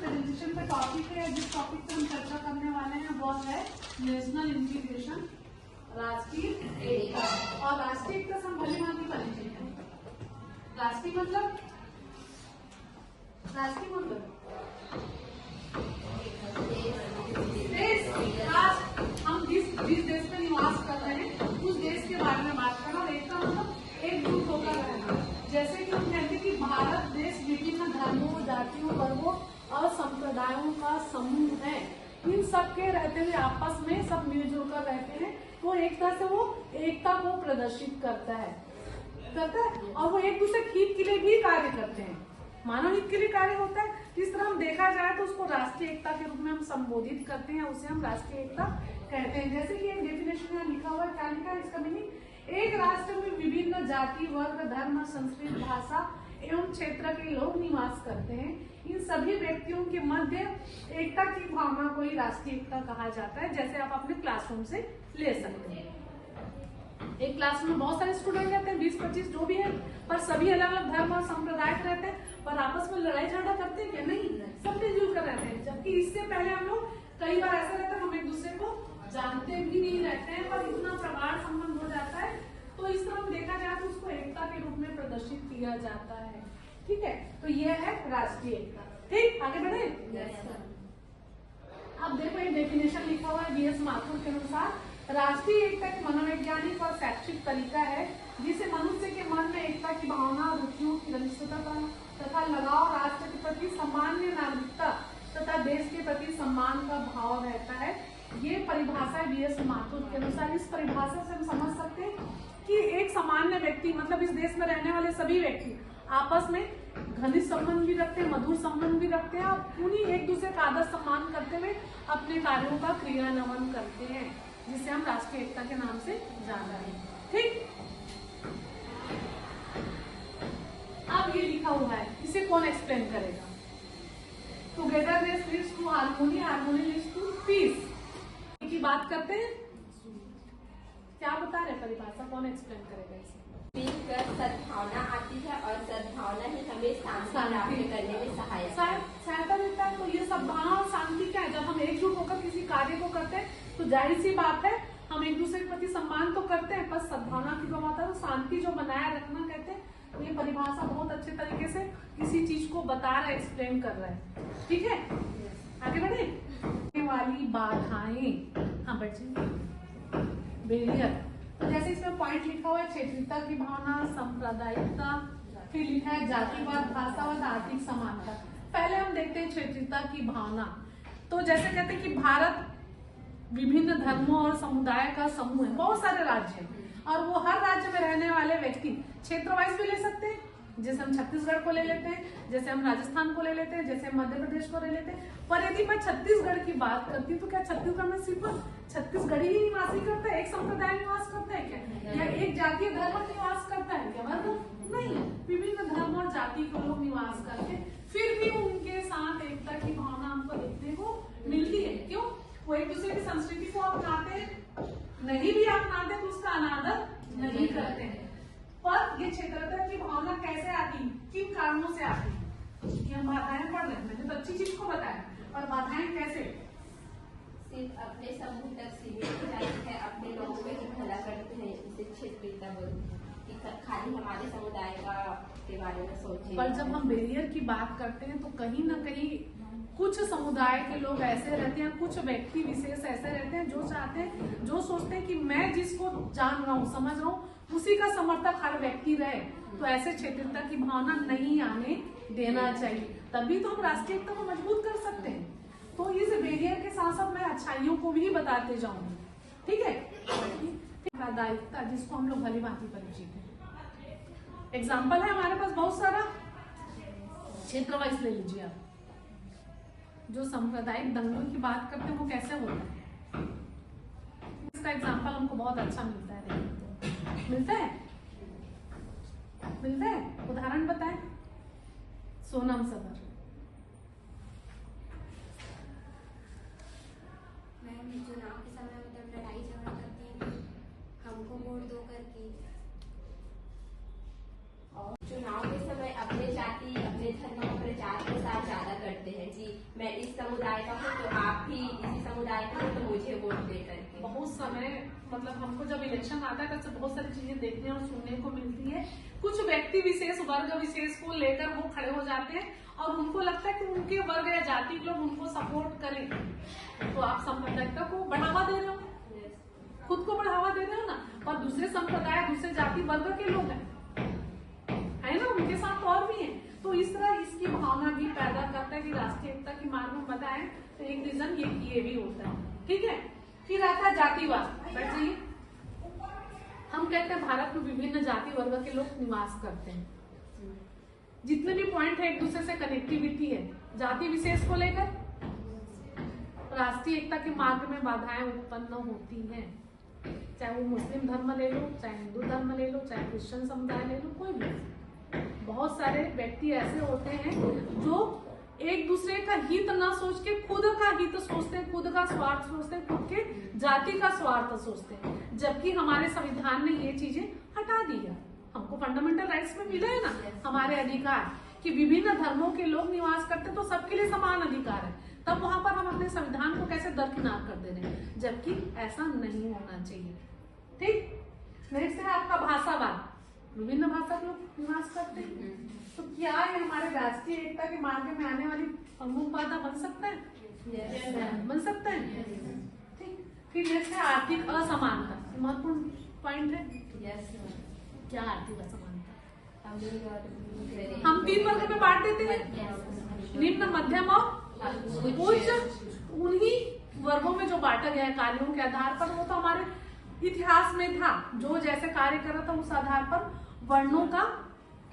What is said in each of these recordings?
Presentation का topic है, जिस टॉपिक पे हम चर्चा करने वाले हैं वो है नेशनल इंटीग्रेशन, राष्ट्रीय एकता। और राष्ट्रीय एकता से हम भली भांति परिचित हैं। राष्ट्रीय मतलब देश, राष्ट्र, हम जिस देश में निवास कर रहे हैं उस देश के बारे में बात करना। और एकता मतलब एकजुट होकर रहना। जैसे कि हम कहते हैं कि भारत देश विभिन्न धर्मों, जातियों, वर्गों और संप्रदायों का समूह है। इन सब के रहते हुए आपस में सब मिलजुल कर रहते हैं, तो एकता से वो एकता को प्रदर्शित करता है और वो एक दूसरे हित के लिए भी कार्य करते हैं, मानव हित के लिए कार्य होता है। इस तरह हम देखा जाए तो उसको राष्ट्रीय एकता के रूप में हम संबोधित करते हैं, उसे हम राष्ट्रीय एकता कहते हैं। जैसे कि एक डेफिनेशन में लिखा हुआ है, क्या लिखा है इसका मीनिंग? एक राष्ट्र में विभिन्न जाति, वर्ग, धर्म, संस्कृति, भाषा एवं क्षेत्र के लोग निवास करते हैं। इन सभी व्यक्तियों के मध्य एकता की भावना को ही राष्ट्रीय एकता कहा जाता है। जैसे आप अपने क्लासरूम से ले सकते हैं। एक क्लास में बहुत सारे स्टूडेंट रहते हैं, 20-25 जो भी है, पर सभी अलग अलग धर्म और संप्रदाय के रहते हैं, पर आपस में लड़ाई झगड़ा करते हैं क्या? नहीं, सब मिलजुल कर रहते हैं। जबकि इससे पहले हम लोग कई बार ऐसा रहता है हम एक दूसरे को जानते भी नहीं रहते हैं, पर इतना प्रगाढ़ संबंध हो जाता है, तो इस तरह देखा जाए तो उसको एकता के रूप में प्रदर्शित किया जाता है। ठीक है, तो ये है राष्ट्रीय एकता। ठीक, आगे बढ़े। अब देखो एक डेफिनेशन लिखा हुआ है बीएस माथुर के अनुसार, राष्ट्रीय एकता एक मनोवैज्ञानिक और शैक्षिक तरीका है जिसे मनुष्य के मन में एकता की भावना, रुचियों की घनिष्ठता तथा लगाव, राष्ट्र के प्रति सामान्य नागरिकता तथा देश के प्रति सम्मान का भाव रहता है। ये परिभाषा बीएस माथुर के अनुसार। इस परिभाषा से हम समझ सकते हैं कि एक सामान्य व्यक्ति मतलब इस देश में रहने वाले सभी व्यक्ति आपस में घनिष्ठ संबंध भी रखते हैं, मधुर संबंध भी रखते हैं और उन्हीं एक दूसरे का आदर सम्मान करते हुए अपने कार्यों का क्रियान्वयन करते हैं, जिसे हम राष्ट्रीय एकता के नाम से जान रहे हैं। ठीक, अब ये लिखा हुआ है, इसे कौन एक्सप्लेन करेगा? Togetherness leads to harmony, harmony leads to peace की बात करते हैं। क्या बता रहे परिभाषा, कौन एक्सप्लेन करेगा इसे? मिलकर सद्भावना आती है और सद्भावना ही हमें शांति प्राप्त करने में सहायता देता है। तो ये सद्भावना और शांति क्या है? जब हम एकजुट होकर किसी कार्य को करते हैं तो जाहिर सी बात है हम एक दूसरे के प्रति सम्मान तो करते हैं, पर सद्भावना की जो बात है, शांति जो बनाए रखना कहते हैं। तो ये परिभाषा बहुत अच्छे तरीके से किसी चीज को बता रहा है, एक्सप्लेन कर रहा है। ठीक है, आगे बढ़े। वाली बाधाएं, हाँ बच्चे, बेरियर। तो जैसे इसमें पॉइंट लिखा हुआ है, क्षेत्रीयता की भावना, सांप्रदायिकता, फिर लिखा है जातिवाद, भाषावाद, आर्थिक समानता। पहले हम देखते हैं क्षेत्रीयता की भावना। तो जैसे कहते हैं कि भारत विभिन्न धर्मों और समुदाय का समूह है, बहुत सारे राज्य हैं और वो हर राज्य में रहने वाले व्यक्ति क्षेत्र वाइज भी ले सकते हैं। जैसे हम छत्तीसगढ़ को ले लेते हैं, जैसे हम राजस्थान को ले लेते हैं, जैसे हम मध्य प्रदेश को ले लेते हैं। पर यदि मैं छत्तीसगढ़ की बात करती हूँ तो क्या छत्तीसगढ़ में सिर्फ छत्तीसगढ़ी ही निवासी करता है, एक संप्रदाय निवास करता है क्या? या एक जातीय धर्म निवास करता है क्या? वर्ग नहीं, विभिन्न धर्म और जाति के लोग निवास करके फिर भी उनके साथ एकता की भावना हमको देखने को मिलती है। क्यों? वो एक दूसरे की संस्कृति को अपनाते नहीं, भी अपनाते तो उसका अनादर नहीं करते हैं। पर ये क्षेत्रता की भावना कैसे आती, किन कारणों से आती? कि हम बाधाएं पढ़ रहे हैं, मैंने तो अच्छी चीज को बताया, और बाधाएं कैसे? सिर्फ अपने समूह तक सीमित हो जाती है, अपने लोगों में ही भला करते हैं, इसे क्षेत्रीयता बोलते हैं कि खाली हमारे समुदाय के बारे में सोचें। पर जब हम बैरियर की बात करते हैं तो कहीं ना कहीं कुछ समुदाय के लोग ऐसे रहते हैं, कुछ व्यक्ति विशेष ऐसे रहते हैं जो चाहते हैं, जो सोचते हैं कि मैं जिसको जान रहा हूँ, समझ रहा हूँ, उसी का समर्थक हर व्यक्ति रहे। तो ऐसे क्षेत्रीयता की भावना नहीं आने देना चाहिए, तभी तो हम राष्ट्रीय एकता को मजबूत कर सकते हैं। तो इस बैरियर के साथ साथ मैं अच्छाइयों को भी बताते जाऊंगी। ठीक है, दायित्व जिसको हम लोग भली भांति परिचित हैं। एग्जाम्पल है हमारे पास बहुत सारा, क्षेत्र वाइज ले लीजिए आप। जो सांप्रदायिक दंगों की बात करते हैं वो कैसे होता है, इसका एग्जाम्पल हमको बहुत अच्छा मिलता है। मिलता है उदाहरण बताएं। सोनम सदर। मैम चुनाव के समय मतलब लड़ाई झगड़ा करते हैं, हमको वोट दो करके। और चुनाव के समय अपने जाति, अपने धर्म का प्रचार प्रसार ज्यादा करते हैं जी। समुदाय का हो तो आप भी इसी समुदाय के हो तो मुझे वोट दे करके। बहुत समय मतलब हमको जब इलेक्शन आता है तब बहुत सारी चीजें देखने और सुनने को मिलती है। कुछ व्यक्ति विशेष, वर्ग विशेष को लेकर वो खड़े हो जाते हैं और उनको लगता है कि उनके वर्ग या जाति के लोग उनको सपोर्ट करें, तो आप सांप्रदायिकता को बढ़ावा दे रहे हो, खुद को बढ़ावा दे रहे हो ना। और दूसरे संप्रदाय, दूसरे जाति वर्ग के लोग हैं, है ना, उनके साथ और भी हैं। तो इस तरह इसकी भावना भी पैदा करता है कि राष्ट्रीय एकता की मार्ग में बताएं तो एक रीजन ये भी होता है। ठीक है, फिर आता है जातिवाद। बैठ जाइए। हम कहते हैं भारत में विभिन्न जाति वर्ग के लोग निवास करते हैं। जितने भी पॉइंट है एक दूसरे से कनेक्टिविटी है। जाति विशेष को लेकर राष्ट्रीय एकता के मार्ग में बाधाएं उत्पन्न होती हैं, चाहे वो मुस्लिम धर्म ले लो, चाहे हिंदू धर्म ले लो, चाहे क्रिश्चियन समुदाय ले लो, कोई भी। बहुत सारे व्यक्ति ऐसे होते हैं जो एक दूसरे का हित ना सोच के खुद का हित सोचते हैं, खुद का स्वार्थ सोचते हैं, खुद के जाति का स्वार्थ सोचते हैं। जबकि हमारे संविधान ने ये चीजें हटा दी है। हमको फंडामेंटल राइट्स में मिले है ना हमारे अधिकार कि विभिन्न धर्मों के लोग निवास करते हैं तो सबके लिए समान अधिकार है। तब वहां पर हम अपने संविधान को कैसे दरकिनार कर दे रहे हैं, जबकि ऐसा नहीं होना चाहिए। ठीक, नेक्स्ट है आपका भाषावाद। विभिन्न भाषा के लोग निवास करते हैं, तो क्या ये हमारे राष्ट्रीय एकता के मार्ग में आने वाली प्रमुख बाधा बन सकता है? बन सकता है। ठीक, फिर नेक्स्ट है आर्थिक असमानता। महत्वपूर्ण पॉइंट है। क्या आर्थिक असमानता? हम 3 वर्ग में बांट देते हैं, निम्न, मध्यम और उच्च। उन्हीं वर्गों में जो बांटा गया है कार्यों के आधार पर, वो तो हमारे इतिहास में था। जो जैसे कार्य कर रहा था उस आधार पर वर्णों का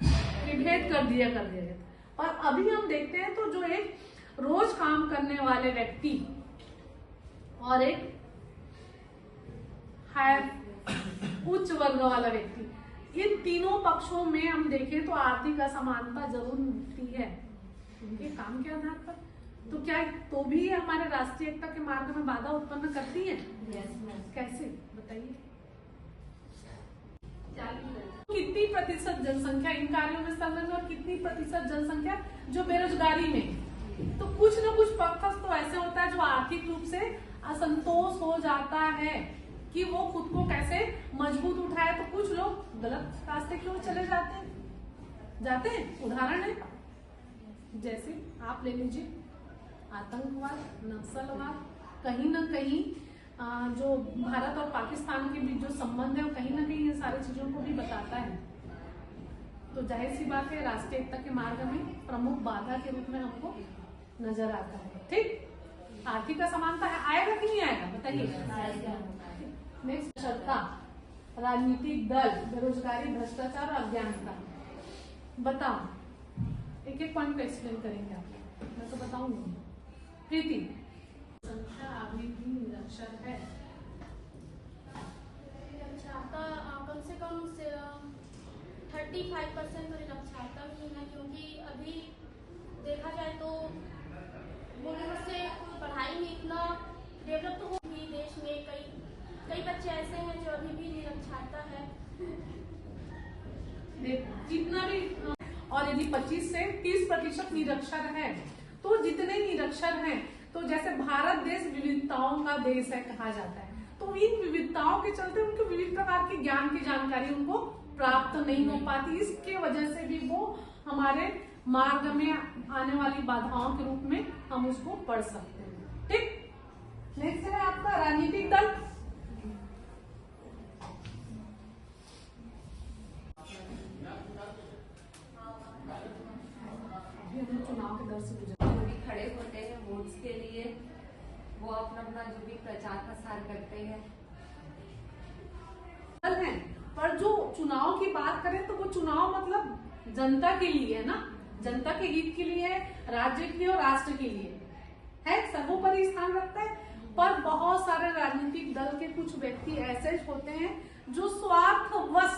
विभेद कर दिया था। पर अभी हम देखते हैं तो जो एक रोज काम करने वाले व्यक्ति और एक हायर उच्च वर्ग वाला व्यक्ति, इन तीनों पक्षों में हम देखें तो आर्थिक असमानता जरूर मिलती है उनके काम के आधार पर। तो क्या तो भी हमारे राष्ट्रीय एकता के मार्ग में बाधा उत्पन्न करती है? कैसे बताइए? कितनी प्रतिशत जनसंख्या इन कार्यों में संलग्न और कितनी प्रतिशत जनसंख्या जो बेरोजगारी में? तो कुछ न कुछ पक्ष तो ऐसे होता है जो आर्थिक रूप से असंतोष हो जाता है कि वो खुद को कैसे मजबूत उठाए, तो कुछ लोग गलत रास्ते की ओर चले जाते हैं। उदाहरण है जैसे आप ले लीजिए आतंकवाद, नक्सलवाद। कहीं न कहीं जो भारत और पाकिस्तान के बीच जो संबंध है वो कहीं ना कहीं ये सारी चीजों को भी बताता है। तो जाहिर सी बात है राष्ट्रीय एकता के मार्ग में प्रमुख बाधा के रूप में हमको नजर आता है। ठीक, आर्थिक असमानता है, आएगा कि नहीं आएगा बताइए? नेक्स्ट श्रद्धा, राजनीतिक दल, बेरोजगारी, भ्रष्टाचार और अज्ञानता। बताओ, एक एक पॉइंट पे एक्सप्लेन करेंगे आप, मैं तो बताऊंगी। प्रीति, संख्या अभी भी निरक्षर है। निरक्षरता कम से कम 35% तो निरक्षरता भी है, क्योंकि अभी देखा जाए तो मुल्क से पढ़ाई में इतना डेवलप तो होगी देश में, कई बच्चे ऐसे हैं जो अभी भी निरक्षरता है। जितना भी, और यदि 25 से 30% निरक्षर है तो जितने निरक्षर हैं, तो जैसे भारत देश विविधताओं का देश है कहा जाता है, तो इन विविधताओं के चलते उनको विविध प्रकार के ज्ञान की जानकारी उनको प्राप्त नहीं हो पाती। इसके वजह से भी वो हमारे मार्ग में आने वाली बाधाओं के रूप में हम उसको पढ़ सकते हैं। ठीक, नेक्स्ट है आपका राजनीतिक दल। चुनाव के दर से जो भी खड़े होते हैं वोट्स के लिए, वो अपना जो भी प्रचार प्रसार करते हैं। पर जो चुनाव की बात करें तो वो चुनाव मतलब जनता के लिए है ना, जनता के हित के लिए है, राज्य के लिए और राष्ट्र के लिए है, सर्वोपरि स्थान रखता है। पर बहुत सारे राजनीतिक दल के कुछ व्यक्ति ऐसे होते हैं जो स्वार्थवश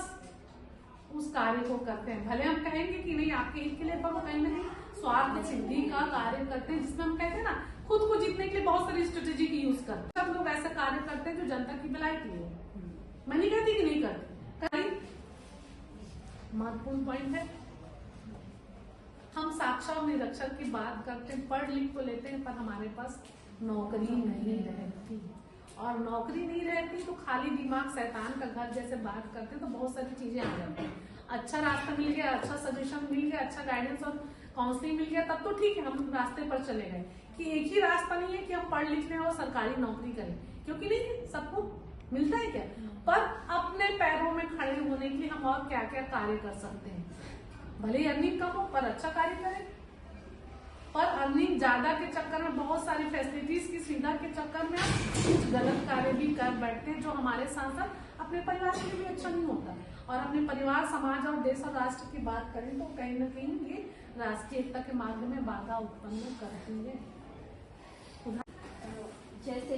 उस कार्य को करते हैं। भले हम कहेंगे कि नहीं आपके हित के लिए, पर वो कहीं ना कहीं स्वार्थ सिद्धि का कार्य करते हैं, जिसमें हम कहते हैं ना खुद को जीतने के लिए बहुत सारी स्ट्रेटेजी की यूज करते हैं। सब लोग ऐसे कार्य करते हैं जो जनता की भलाई के लिए। मैं नहीं कहती कि नहीं करते, महत्वपूर्ण पॉइंट है। हम साक्षर निरक्षर की बात करते हैं, पढ़ लिख तो लेते हैं, पर हमारे पास नौकरी नहीं रहती। और नौकरी नहीं रहती तो खाली दिमाग शैतान का घर जैसे बात करते हैं, तो बहुत सारी चीजें आ जाती हैं। अच्छा रास्ता मिल गया, अच्छा सजेशन मिल गया, अच्छा गाइडेंस और काउंसलिंग मिल गया, तब तो ठीक है, हम रास्ते पर चले गए। कि एक ही रास्ता नहीं है कि हम पढ़ लिख लें और सरकारी नौकरी करें, क्योंकि नहीं सबको मिलता है क्या, पर अपने पैरों में खड़े होने के लिए हम और क्या क्या कार्य कर सकते हैं। भले ही अर्निंग कम हो पर अच्छा कार्य करें। पर अर्निंग ज्यादा के चक्कर में, बहुत सारी फैसिलिटीज की सुविधा के चक्कर में हम कुछ गलत कार्य भी कर बैठते हैं, जो हमारे साथ साथ अपने परिवार के लिए भी अच्छा नहीं होता। और अपने परिवार, समाज और देश और राष्ट्र की बात करें तो कहीं ना कहीं ये राष्ट्रीय एकता के मार्ग में बाधा उत्पन्न करती है। जैसे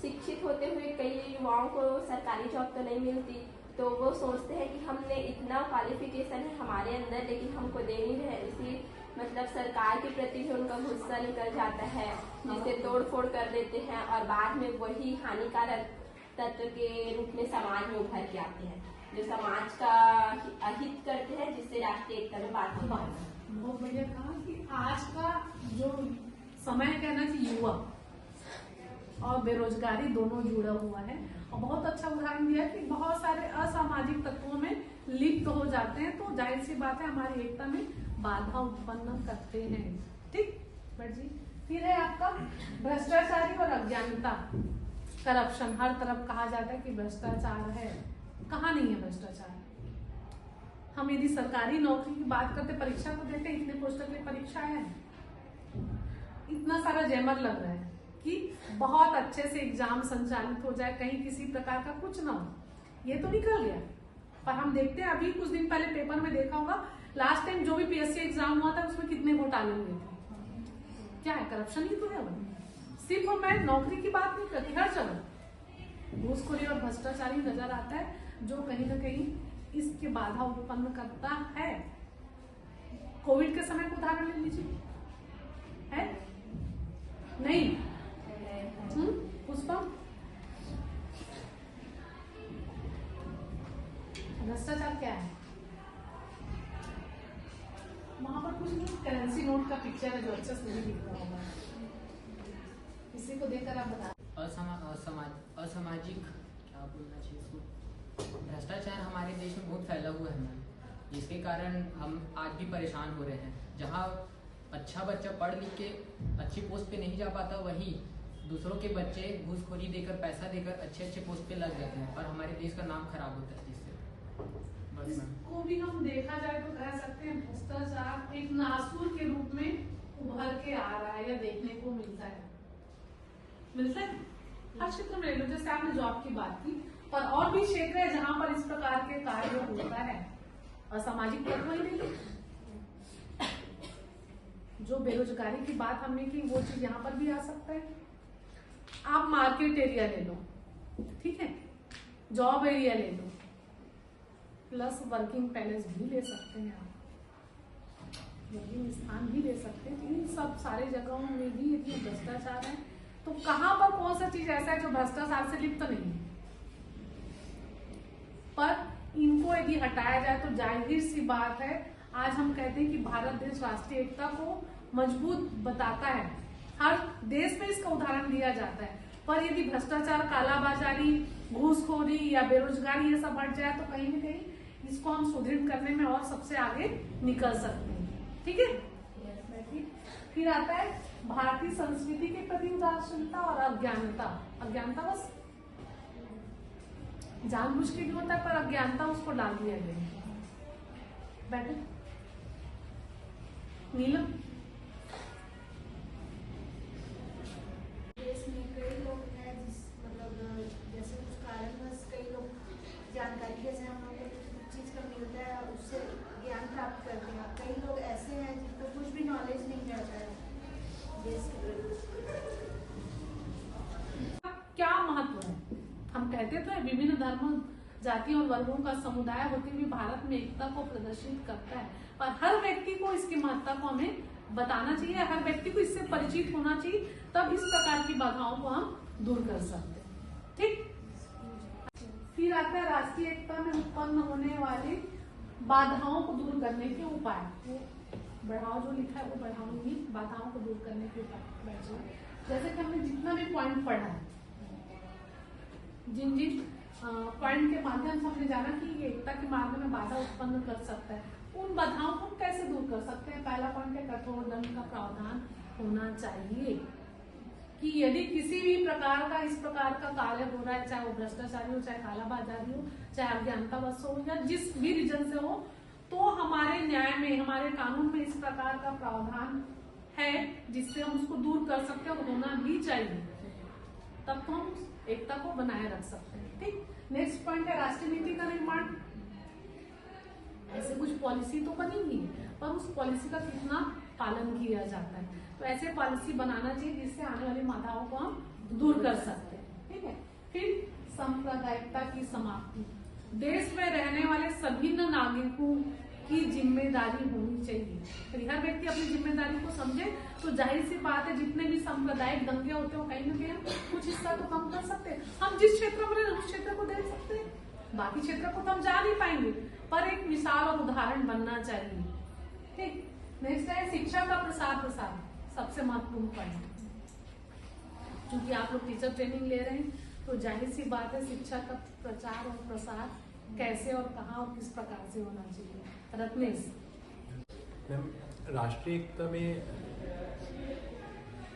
शिक्षित होते हुए कई युवाओं को सरकारी जॉब तो नहीं मिलती, तो वो सोचते हैं कि हमने इतना क्वालिफिकेशन है हमारे अंदर, लेकिन हमको दे नहीं रहे, इसी मतलब सरकार के प्रति भी उनका गुस्सा निकल जाता है, जिससे तोड़ फोड़ कर देते हैं और बाद में वही हानिकारक तत्व के रूप में समाज में उभर के आते हैं, जो समाज का अहित करते हैं, जिससे राष्ट्रीय एकता में बाधा होती है। बहुत बढ़िया कहा कि आज का जो समय कहना कि युवा और बेरोजगारी दोनों जुड़ा हुआ है, और बहुत अच्छा उदाहरण दिया कि बहुत सारे असामाजिक तत्वों में लिप्त हो जाते हैं, तो जाहिर सी बात है हमारी एकता में बाधा उत्पन्न करते हैं। ठीक बट जी, फिर है आपका भ्रष्टाचारी और अज्ञानता, करप्शन। हर तरफ कहा जाता है कि भ्रष्टाचार है, कहाँ नहीं है भ्रष्टाचार। हम यदि सरकारी नौकरी की बात करते, परीक्षा को देते, इतने पोस्टर की परीक्षा है, इतना सारा जैमर लग रहा है कि बहुत अच्छे से एग्जाम संचालित हो जाए, कहीं किसी प्रकार का कुछ ना हो, ये तो निकल गया। पर हम देखते हैं, अभी कुछ दिन पहले पेपर में देखा होगा, लास्ट टाइम जो भी पीएससी एग्जाम हुआ था उसमें कितने घोटाले हुए थे। क्या है, करप्शन ही तो है वो। सिर्फ मैं नौकरी की बात नहीं करती, हर जगह घूसखोरी और भ्रष्टाचारी नजर आता है, जो कहीं ना कहीं इसके बाधा उत्पन्न करता है। कोविड के समय को उदाहरण ले लीजिए, है नहीं पुष्पा, भ्रष्टाचार क्या है? वहां पर कुछ नहीं, करेंसी नोट का पिक्चर है जो अच्छा से नहीं दिख रहा होगा, इसी को देखकर आप बता। असामाजिक क्या बोलना चाहिए इसको, भ्रष्टाचार हमारे देश में बहुत फैला हुआ है मैम, जिसके कारण हम आज भी परेशान हो रहे हैं। जहाँ अच्छा बच्चा पढ़ लिख के अच्छी पोस्ट पे नहीं जा पाता, वहीं दूसरों के बच्चे घूसखोरी देकर, पैसा देकर अच्छे अच्छे पोस्ट पे लग जाते हैं, और हमारे देश का नाम खराब होता है जिससे। इसको भी हम देखा जाए तो कह सकते हैं भ्रष्टाचार एक नासूर के रूप में उभर के आ रहा है, या देखने को मिलता है हर क्षेत्र में। लो जैसे आपने जॉब की बात की, पर और भी क्षेत्र है जहाँ पर इस प्रकार के कार्य होता है। असामाजिक तत्व ही नहीं, जो बेरोजगारी की बात हमने की, वो चीज यहाँ पर भी आ सकता है। आप मार्केट एरिया ले लो, ठीक है, जॉब एरिया ले लो, प्लस वर्किंग पैलेस भी ले सकते हैं आप, वर्किंग स्थान भी ले सकते हैं। इन सब सारे जगहों में भी यदि भ्रष्टाचार है, तो कहां पर कौन सा चीज ऐसा है जो भ्रष्टाचार से लिप्त नहीं है? पर इनको यदि हटाया जाए तो जाहिर सी बात है, आज हम कहते हैं कि भारत देश राष्ट्रीय एकता को मजबूत बताता है, हर देश में इसका उदाहरण दिया जाता है। पर यदि भ्रष्टाचार, कालाबाजारी, घूसखोरी या बेरोजगारी ये सब हट जाए तो कहीं ना कहीं इसको हम सुदृढ़ करने में और सबसे आगे निकल सकते हैं। ठीक है, फिर आता है भारतीय संस्कृति के प्रति उदासीनता और अज्ञानता। अज्ञानता बस जानबूझ के भी होता है, पर अज्ञानता उसको डाल दिया गया। बैठे नीलम, देश में कई लोग हैं जिस मतलब जैसे कुछ कारणवश कई लोग जानकारी जैसे हम लोग को चीज का मिलता है और उससे ज्ञान प्राप्त करते हैं। कई लोग ऐसे हैं जिनको कुछ भी नॉलेज नहीं रहता है देश के प्रति। क्या महत्व है? हम कहते तो है विभिन्न धर्मों, जाति और वर्गों का समुदाय होते हुए भारत में एकता को प्रदर्शित करता है, पर हर व्यक्ति को इसकी महत्ता को हमें बताना चाहिए, हर व्यक्ति को इससे परिचित होना चाहिए, तब इस प्रकार की बाधाओं को हम दूर कर सकते हैं। ठीक, फिर आता है राष्ट्रीय एकता में उत्पन्न होने वाली बाधाओं को दूर करने के उपाय। बढ़ाओ जो लिखा है वो बढ़ाऊंगी, बाधाओं को दूर करने के बैठे। जैसे कि हमने जितना भी पॉइंट पढ़ा है, जिन जिन पॉइंट के माध्यम से हमने जाना कि ये एकता के मार्ग में बाधा उत्पन्न कर सकता है, उन बाधाओं को कैसे दूर कर सकते हैं। पहला पॉइंट है कठोर दंड का प्रावधान होना चाहिए कि यदि किसी भी प्रकार का इस प्रकार का कार्य हो रहा है, चाहे वो भ्रष्टाचारी हो, चाहे कालाबाजारी हो, चाहे अज्ञानतावश हो या जिस भी रीजन से हो, तो हमारे न्याय में, हमारे कानून में इस प्रकार का प्रावधान है जिससे हम उसको दूर कर सकते हैं और होना भी चाहिए, तब तो हम एकता को बनाए रख सकते हैं। ठीक, नेक्स्ट पॉइंट है राष्ट्रीय नीति का निर्माण। ऐसे कुछ पॉलिसी तो बनी हुई है, पर उस पॉलिसी का कितना पालन किया जाता है, तो ऐसे पॉलिसी बनाना चाहिए जिससे आने वाली बाधाओं को हम दूर कर सकते हैं। ठीक है, फिर सांप्रदायिकता की समाप्ति। देश में रहने वाले सभी नागरिकों की जिम्मेदारी होनी चाहिए। यदि हर व्यक्ति अपनी जिम्मेदारी को समझे तो जाहिर सी बात है जितने भी सांप्रदायिक दंगे होते हो कहीं ना कहीं कुछ हिस्सा तो कम कर सकते हैं। हम जिस क्षेत्र में उस क्षेत्र को देख सकते हैं, बाकी क्षेत्र को तो हम जा नहीं पाएंगे, पर एक मिसाल और उदाहरण बनना चाहिए। ठीक, नेक्स्ट है शिक्षा का प्रसार, सबसे महत्वपूर्ण पॉइंट। क्योंकि आप लोग टीचर ट्रेनिंग ले रहे हैं तो जाहिर सी बात है शिक्षा का प्रचार और प्रसार कैसे और कहाँ और किस प्रकार से होना चाहिए। रत्नेश मैम, राष्ट्रीय एकता में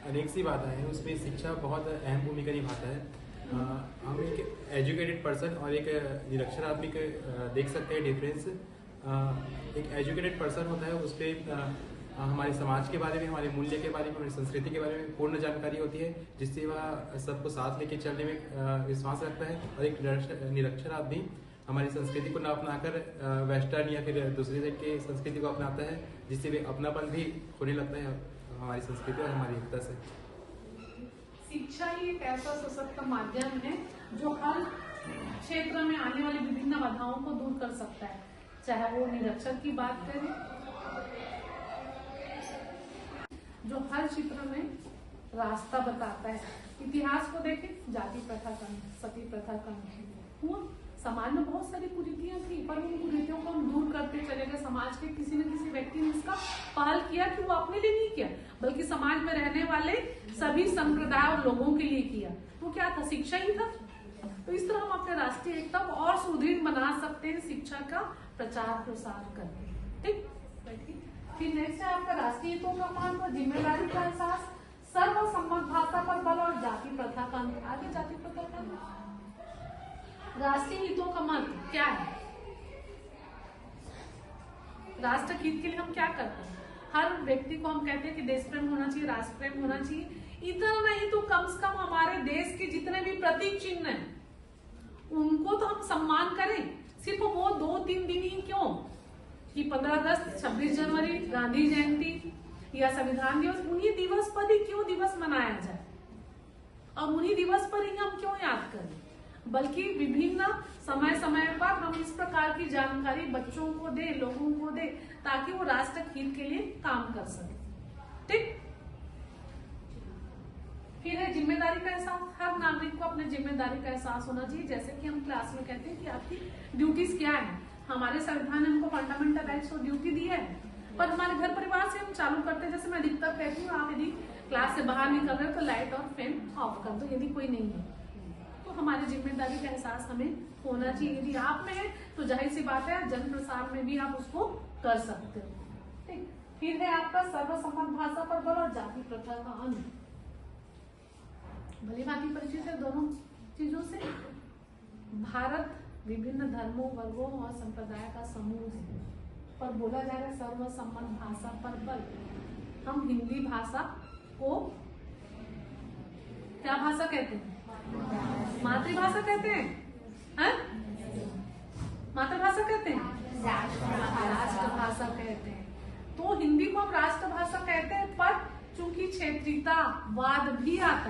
अनेक सी बातें हैं, उसमें शिक्षा बहुत अहम भूमिका निभाता है। हम एक एजुकेटेड पर्सन और एक निरक्षर आदमी के देख सकते हैं डिफरेंस। एक एजुकेटेड पर्सन होता है, उस पर हमारे समाज के बारे में, हमारे मूल्य के बारे में, हमारी संस्कृति के बारे में पूर्ण जानकारी होती है, जिससे वह सबको साथ लेके चलने में विश्वास रखता है। और एक निरक्षर आदमी हमारी संस्कृति को ना अपनाकर वेस्टर्न या फिर दूसरे देश की संस्कृति को अपनाता है, जिससे वे अपनापन भी खोने लगता है हमारी संस्कृति और हमारी एकता से। शिक्षा ही एक ऐसा सशक्त माध्यम है जो हर क्षेत्र में आने वाली विभिन्न बाधाओं को दूर कर सकता है। चाहे वो निरक्षर की बात करें, जो हर क्षेत्र में रास्ता बताता है। इतिहास को देखें, जाति प्रथा का, सती प्रथा का हुआ, समाज में बहुत सारी कुरीतियां थी, पर उन कुरीतियों को हम दूर करते चले गए। समाज के किसी न किसी व्यक्ति ने इसका पहल किया कि वो अपने लिए नहीं किया, बल्कि समाज में रहने वाले सभी संप्रदाय और लोगों के लिए किया। वो क्या था? शिक्षा ही था। तो इस तरह हम अपने राष्ट्रीय एकता को और सुदृढ़ बना सकते हैं शिक्षा का प्रचार प्रसार करके। ठीक, बैठिए। फिर नेक्स्ट है आपका राष्ट्रीय हितों का महत्व, जिम्मेदारी का एहसास, सर्वसम्मत भाषा पर बल और जाति प्रथा का अंत। आगे जाति प्रथा का अंत। राष्ट्रीय हितों का महत्व क्या है? राष्ट्र हित के लिए हम क्या करते हैं? हर व्यक्ति को हम कहते हैं कि देश प्रेम होना चाहिए, राष्ट्र प्रेम होना चाहिए। इतना नहीं तो कम से कम हमारे देश के जितने भी प्रतीक चिन्ह हैं उनको तो हम सम्मान करें। सिर्फ वो 2-3 दिन ही क्यों कि 15 अगस्त, 26 जनवरी, गांधी जयंती या संविधान दिवस, उन्हीं दिवस पर ही क्यों दिवस मनाया जाए और उन्हीं दिवस पर ही हम क्यों याद करें, बल्कि विभिन्न समय समय पर हम इस प्रकार की जानकारी बच्चों को दे, लोगों को दे, ताकि वो राष्ट्र हित के लिए काम कर सके। ठीक, फिर है जिम्मेदारी का एहसास। हर नागरिक को अपने जिम्मेदारी का एहसास होना चाहिए। जैसे कि हम क्लास में कहते हैं कि आपकी ड्यूटीज क्या है। हमारे संविधान ने हमको फंडामेंटल राइट्स और ड्यूटी दी है, पर हमारे घर परिवार से हम चालू करते हैं। जैसे मैं अधिकतर कहती हूँ, आप यदि क्लास से बाहर निकल रहे हो तो लाइट और फैन ऑफ कर दो, यदि कोई नहीं है तो हमारी जिम्मेदारी का एहसास हमें होना चाहिए। यदि आप में है तो जाहिर सी बात है जन प्रसार में भी आप उसको कर सकते हो। ठीक, फिर है आपका सर्वसम्मत भाषा पर बल और जाति प्रथा का अंत। भली भांति परिचित है दोनों चीजों से। भारत विभिन्न धर्मों, वर्गों और संप्रदाय का समूह है, पर बोला जा रहा है सर्वसम्मत भाषा पर बल। हम हिंदी भाषा को क्या भाषा कहते हैं? मातृभाषा कहते हैं। मातृभाषा कहते हैं, राष्ट्रभाषा कहते हैं। तो हिंदी को हम राष्ट्रभाषा कहते हैं, पर चूंकि क्षेत्रीयतावाद भी आता है